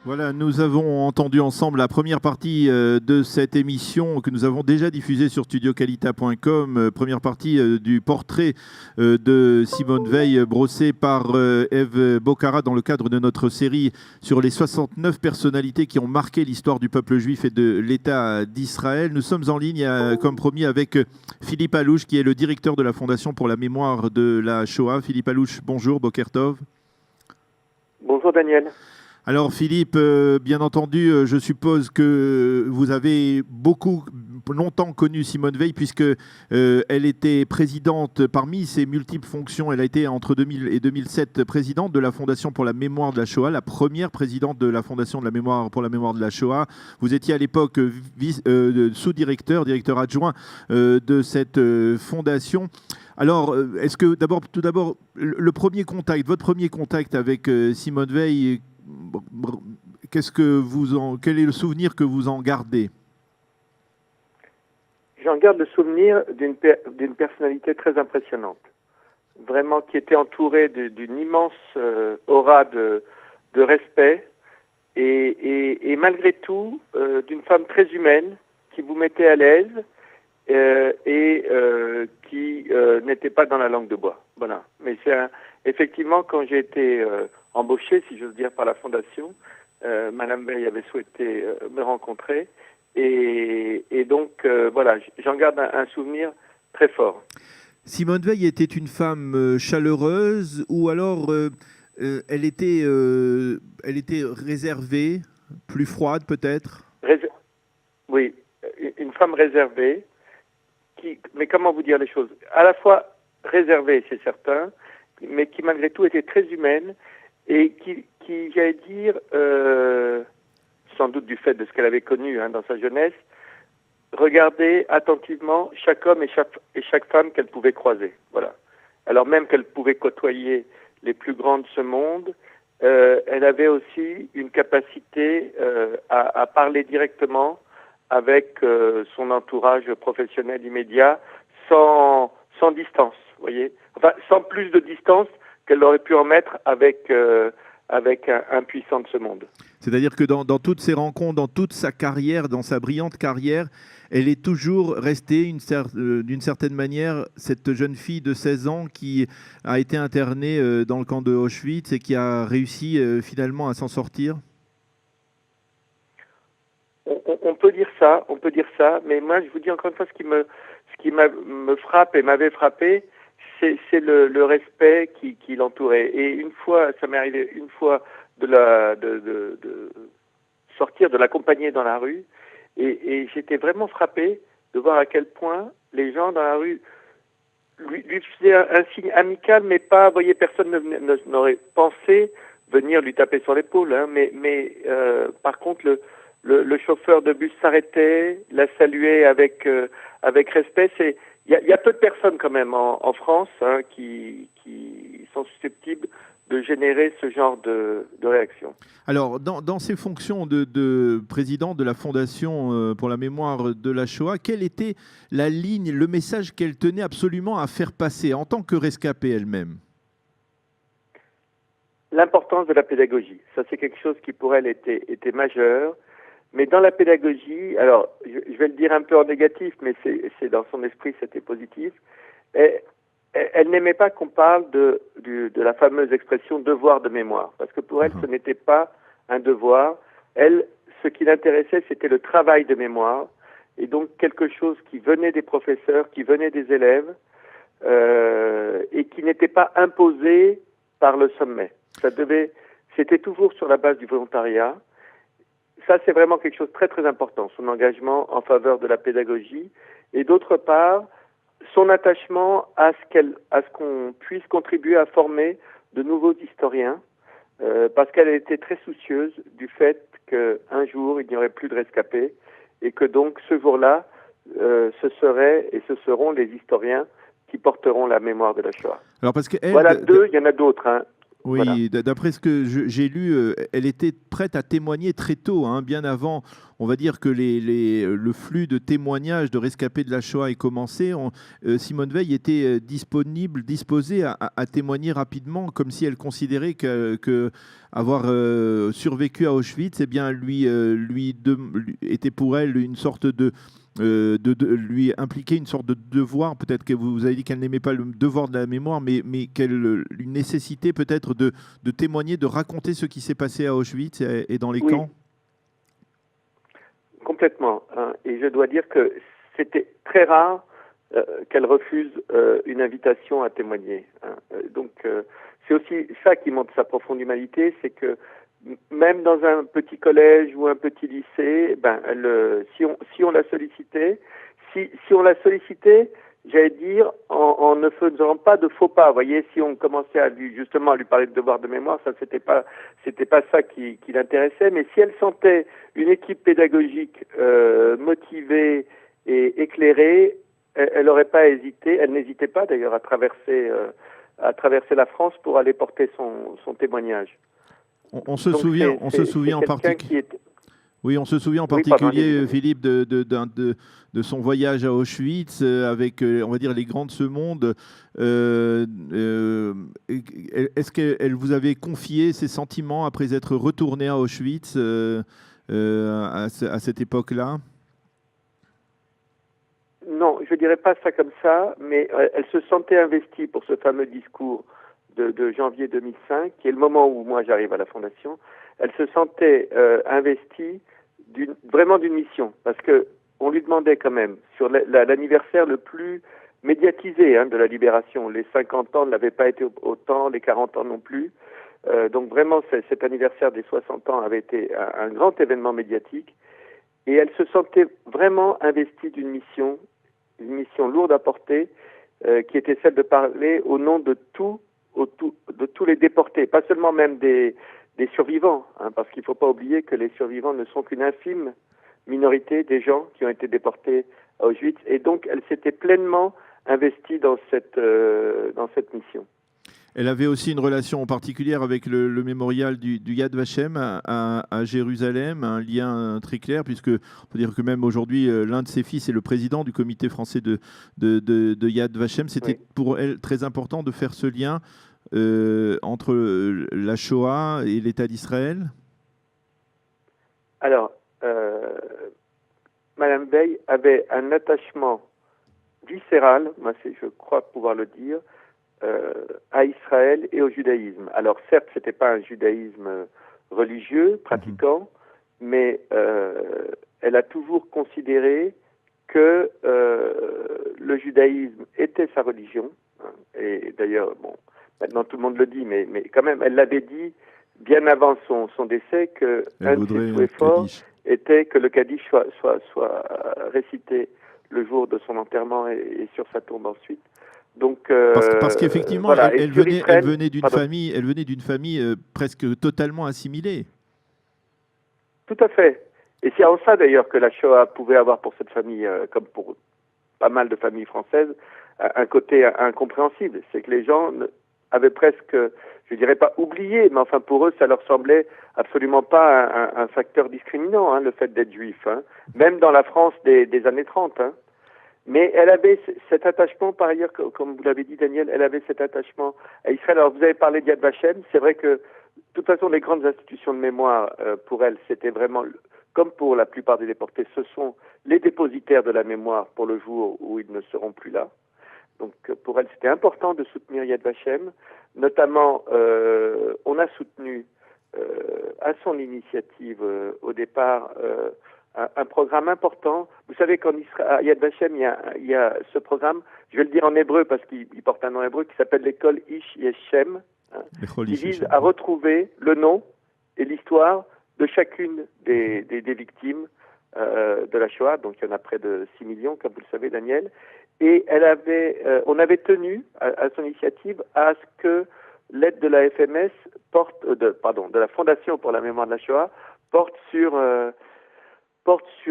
Voilà, nous avons entendu ensemble la première partie de cette émission que nous avons déjà diffusée sur studiocalita.com, première partie du portrait de Simone Veil brossé par Eve Bocara dans le cadre de notre série sur les 69 personnalités qui ont marqué l'histoire du peuple juif et de l'État d'Israël. Nous sommes en ligne, comme promis, avec Philippe Allouche, qui est le directeur de la Fondation pour la mémoire de la Shoah. Philippe Allouche, bonjour, Boker Tov. Bonjour Daniel. Alors Philippe, bien entendu, je suppose que vous avez longtemps connu Simone Veil puisque elle était présidente parmi ses multiples fonctions. Elle a été entre 2000 et 2007 présidente de la Fondation pour la mémoire de la Shoah, la première présidente de la Fondation de la mémoire pour la mémoire de la Shoah. Vous étiez à l'époque sous-directeur, directeur adjoint de cette fondation. Alors, est-ce que tout d'abord, votre premier contact avec Simone Veil, quel est le souvenir que vous en gardez? J'en garde le souvenir d'une personnalité très impressionnante, vraiment qui était entourée d'une immense aura de respect et malgré tout d'une femme très humaine qui vous mettait à l'aise et qui n'était pas dans la langue de bois. Voilà. Mais effectivement, quand j'ai été embauché, si j'ose dire, par la Fondation, Madame Veil avait souhaité me rencontrer et donc voilà, j'en garde un souvenir très fort. Simone Veil était une femme chaleureuse ou alors elle était réservée, plus froide peut-être? Oui, une femme réservée. Mais comment vous dire les choses? À la fois réservée, c'est certain, mais qui malgré tout était très humaine et qui j'allais dire, sans doute du fait de ce qu'elle avait connu dans sa jeunesse, regardait attentivement chaque homme et chaque femme qu'elle pouvait croiser. Voilà. Alors même qu'elle pouvait côtoyer les plus grands de ce monde, elle avait aussi une capacité à parler directement avec son entourage professionnel immédiat, sans distance, vous voyez. Enfin, sans plus de distance qu'elle aurait pu en mettre avec un puissant de ce monde. C'est-à-dire que dans toutes ses rencontres, dans toute sa carrière, dans sa brillante carrière, elle est toujours restée, d'une certaine manière, cette jeune fille de 16 ans qui a été internée dans le camp de Auschwitz et qui a réussi finalement à s'en sortir. On peut dire ça, mais moi je vous dis encore une fois ce qui me frappe et m'avait frappé, c'est le respect qui l'entourait. Et une fois, ça m'est arrivé une fois de sortir, de l'accompagner dans la rue, et j'étais vraiment frappé de voir à quel point les gens dans la rue lui faisaient un signe amical, mais pas, vous voyez, personne n'aurait pensé venir lui taper sur l'épaule, mais par contre le chauffeur de bus s'arrêtait, la saluait avec respect. Il y a peu de personnes quand même en France qui sont susceptibles de générer ce genre de réaction. Alors, dans ses fonctions de président de la Fondation pour la mémoire de la Shoah, quelle était la ligne, le message qu'elle tenait absolument à faire passer en tant que rescapée elle-même? L'importance de la pédagogie. Ça, c'est quelque chose qui pour elle était majeur. Mais dans la pédagogie, alors je vais le dire un peu en négatif, mais c'est dans son esprit, c'était positif. Elle n'aimait pas qu'on parle de la fameuse expression devoir de mémoire, parce que pour elle, ce n'était pas un devoir. Elle, ce qui l'intéressait, c'était le travail de mémoire, et donc quelque chose qui venait des professeurs, qui venait des élèves, et qui n'était pas imposé par le sommet. C'était toujours sur la base du volontariat. Ça, c'est vraiment quelque chose de très très important, son engagement en faveur de la pédagogie, et d'autre part, son attachement à ce qu'on puisse contribuer à former de nouveaux historiens, parce qu'elle était très soucieuse du fait qu'un jour, il n'y aurait plus de rescapés, et que donc ce jour-là, ce seront les historiens qui porteront la mémoire de la Shoah. Alors parce que voilà deux, il y en a d'autres, Voilà. Oui, d'après ce que j'ai lu, elle était prête à témoigner très tôt, hein, bien avant, on va dire que le flux de témoignages de rescapés de la Shoah ait commencé. Simone Veil était disposée à témoigner rapidement, comme si elle considérait que avoir survécu à Auschwitz, eh bien, lui était pour elle une sorte de lui impliquer une sorte de devoir. Peut-être que vous avez dit qu'elle n'aimait pas le devoir de la mémoire, mais une nécessité peut-être de témoigner, de raconter ce qui s'est passé à Auschwitz et dans les Oui, camps. complètement, hein. Et je dois dire que c'était très rare qu'elle refuse une invitation à témoigner, hein. C'est aussi ça qui montre sa profonde humanité, c'est que même dans un petit collège ou un petit lycée, si on la sollicitait, si on la sollicitait, j'allais dire, en ne faisant pas de faux pas. Vous voyez, si on commençait justement à lui parler de devoir de mémoire, ça c'était pas ça qui l'intéressait. Mais si elle sentait une équipe pédagogique motivée et éclairée, elle n'aurait pas hésité. Elle n'hésitait pas d'ailleurs à traverser la France pour aller porter son témoignage. On se Donc souvient, c'est en quelqu'un particulier. qui est... Oui, on se souvient en Oui, pardon, particulier, Philippe, de son voyage à Auschwitz avec, on va dire, les grands de ce monde. Est-ce qu'elle vous avait confié ses sentiments après être retourné à Auschwitz à cette époque-là? Non, je dirais pas ça comme ça, mais elle se sentait investie pour ce fameux discours de janvier 2005, qui est le moment où moi j'arrive à la Fondation. Elle se sentait investie vraiment d'une mission, parce que on lui demandait quand même, sur l'anniversaire le plus médiatisé, hein, de la libération, les 50 ans ne l'avaient pas été autant, les 40 ans non plus. Donc vraiment, cet anniversaire des 60 ans avait été un grand événement médiatique, et elle se sentait vraiment investie d'une mission, une mission lourde à porter, qui était celle de parler au nom de de tous les déportés, pas seulement même des survivants, hein, parce qu'il ne faut pas oublier que les survivants ne sont qu'une infime minorité des gens qui ont été déportés à Auschwitz, et donc elle s'était pleinement investie dans cette mission. Elle avait aussi une relation particulière avec le mémorial du Yad Vashem à Jérusalem, un lien très clair, puisque on peut dire que même aujourd'hui, l'un de ses fils est le président du comité français de Yad Vashem. C'était Oui. pour elle très important de faire ce lien entre la Shoah et l'État d'Israël. Alors, Madame Veil avait un attachement viscéral, moi je crois pouvoir le dire, à Israël et au judaïsme. Alors certes, c'était pas un judaïsme religieux, pratiquant, mais elle a toujours considéré que le judaïsme était sa religion, hein. Et d'ailleurs, bon, maintenant tout le monde le dit, mais quand même, elle l'avait dit bien avant son décès que un de ses souhaits forts était que le Kaddish soit récité le jour de son enterrement et sur sa tombe ensuite. Donc, parce qu'effectivement, voilà. elle venait d'une famille presque totalement assimilée. Tout à fait. Et c'est en ça d'ailleurs que la Shoah pouvait avoir pour cette famille, comme pour pas mal de familles françaises, un côté incompréhensible. C'est que les gens avaient presque, je dirais pas oublié, mais enfin pour eux, ça leur semblait absolument pas un facteur discriminant, hein, le fait d'être juif, hein, même dans la France des années 30. Hein. Mais elle avait cet attachement, par ailleurs, comme vous l'avez dit, Daniel, elle avait cet attachement à Israël. Alors, vous avez parlé d'Yad Vashem. C'est vrai que, de toute façon, les grandes institutions de mémoire, pour elle, c'était vraiment, comme pour la plupart des déportés, ce sont les dépositaires de la mémoire pour le jour où ils ne seront plus là. Donc, pour elle, c'était important de soutenir Yad Vashem. Notamment, on a soutenu, à son initiative, au départ, un programme important. Vous savez qu'en Israël, à Yad Vashem, il y a ce programme, je vais le dire en hébreu parce qu'il porte un nom hébreu, qui s'appelle l'école Ish Yeshem, hein, qui vise à retrouver le nom et l'histoire de chacune des victimes de la Shoah. Donc il y en a près de 6 millions, comme vous le savez, Daniel. Et on avait tenu, à son initiative, à ce que l'aide de la FMS de la Fondation pour la mémoire de la Shoah, porte sur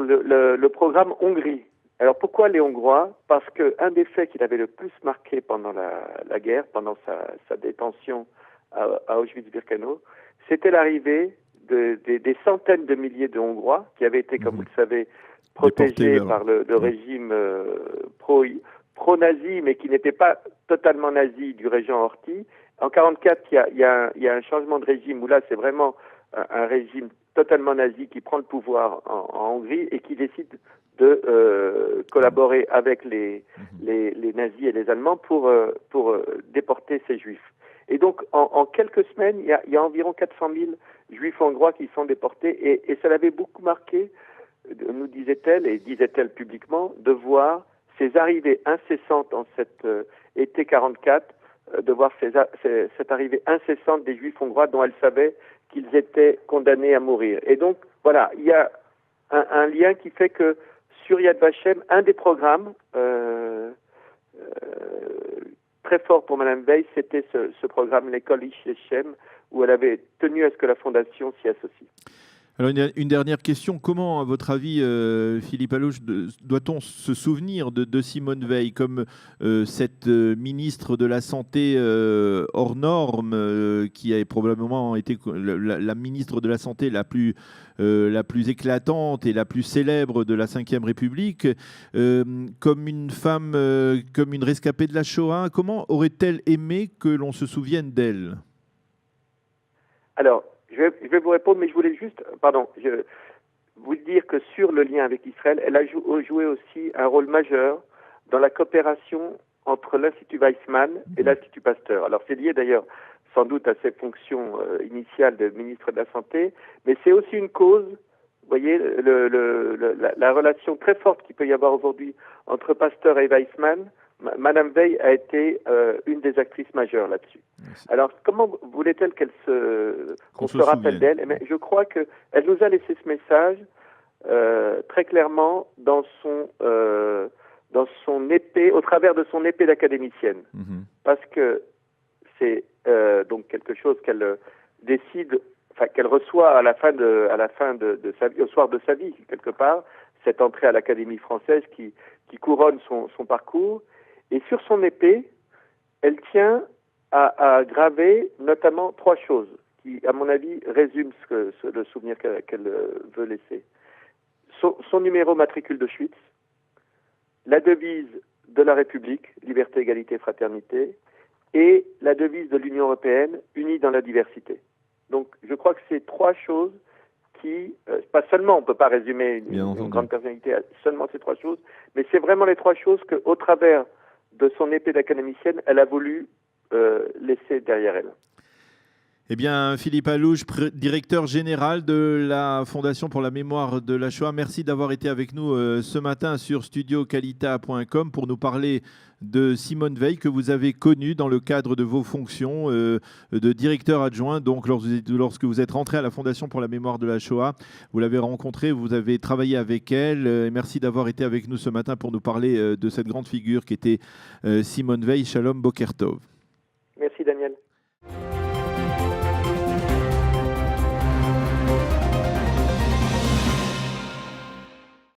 le programme Hongrie. Alors pourquoi les Hongrois? Parce qu'un des faits qui l'avait le plus marqué pendant la guerre, pendant sa détention à Auschwitz-Birkenau, c'était l'arrivée des centaines de milliers de Hongrois qui avaient été, comme vous le savez, protégés par le régime pro-nazi, mais qui n'était pas totalement nazi du régent Horthy. En 1944, il y a un changement de régime où là, c'est vraiment un régime totalement nazi qui prend le pouvoir en Hongrie et qui décide de collaborer avec les nazis et les Allemands pour déporter ces juifs. Et donc, en quelques semaines, il y a environ 400 000 juifs hongrois qui sont déportés et ça l'avait beaucoup marqué, nous disait-elle, et disait-elle publiquement, de voir ces arrivées incessantes en cet été 44, de voir cette arrivée incessante des juifs hongrois dont elle savait qu'ils étaient condamnés à mourir. Et donc, voilà, il y a un lien qui fait que sur Yad Vashem, un des programmes très fort pour Madame Veil, c'était ce programme, l'école Ish Leshem, où elle avait tenu à ce que la Fondation s'y associe. Alors une dernière question, comment, à votre avis, Philippe Allouche, doit-on se souvenir de Simone Veil comme cette ministre de la Santé hors norme, qui a probablement été la ministre de la Santé la plus éclatante et la plus célèbre de la Ve République, comme une femme, comme une rescapée de la Shoah? Comment aurait-elle aimé que l'on se souvienne d'elle? Alors, je vais vous répondre, mais je voulais juste, vous dire que sur le lien avec Israël, elle a joué aussi un rôle majeur dans la coopération entre l'Institut Weizmann et l'Institut Pasteur. Alors c'est lié d'ailleurs sans doute à ses fonctions initiales de ministre de la Santé, mais c'est aussi une cause, vous voyez, la relation très forte qu'il peut y avoir aujourd'hui entre Pasteur et Weizmann. Madame Veil a été une des actrices majeures là-dessus. Merci. Alors, comment voulait-elle qu'on se rappelle d'elle? Eh bien, je crois qu'elle nous a laissé ce message très clairement dans son épée, au travers de son épée d'académicienne. Parce que c'est donc quelque chose qu'elle décide, qu'elle reçoit à la fin de sa vie, au soir de sa vie, quelque part, cette entrée à l'Académie française qui couronne son parcours. Et sur son épée, elle tient à graver notamment 3 choses qui, à mon avis, résument le souvenir qu'elle veut laisser. Son numéro matricule d'Auschwitz, la devise de la République, liberté, égalité, fraternité, et la devise de l'Union européenne, unie dans la diversité. Donc, je crois que c'est 3 choses qui, pas seulement, on ne peut pas résumer une grande personnalité à seulement ces 3 choses, mais c'est vraiment les 3 choses qu'au travers de son épée d'académicienne, elle a voulu laisser derrière elle. Eh bien, Philippe Allouche, directeur général de la Fondation pour la mémoire de la Shoah, merci d'avoir été avec nous ce matin sur studiocalita.com pour nous parler de Simone Veil, que vous avez connue dans le cadre de vos fonctions de directeur adjoint. Donc, lorsque vous êtes rentré à la Fondation pour la mémoire de la Shoah, vous l'avez rencontrée, vous avez travaillé avec elle. Et merci d'avoir été avec nous ce matin pour nous parler de cette grande figure qui était Simone Veil. Shalom, Boker Tov.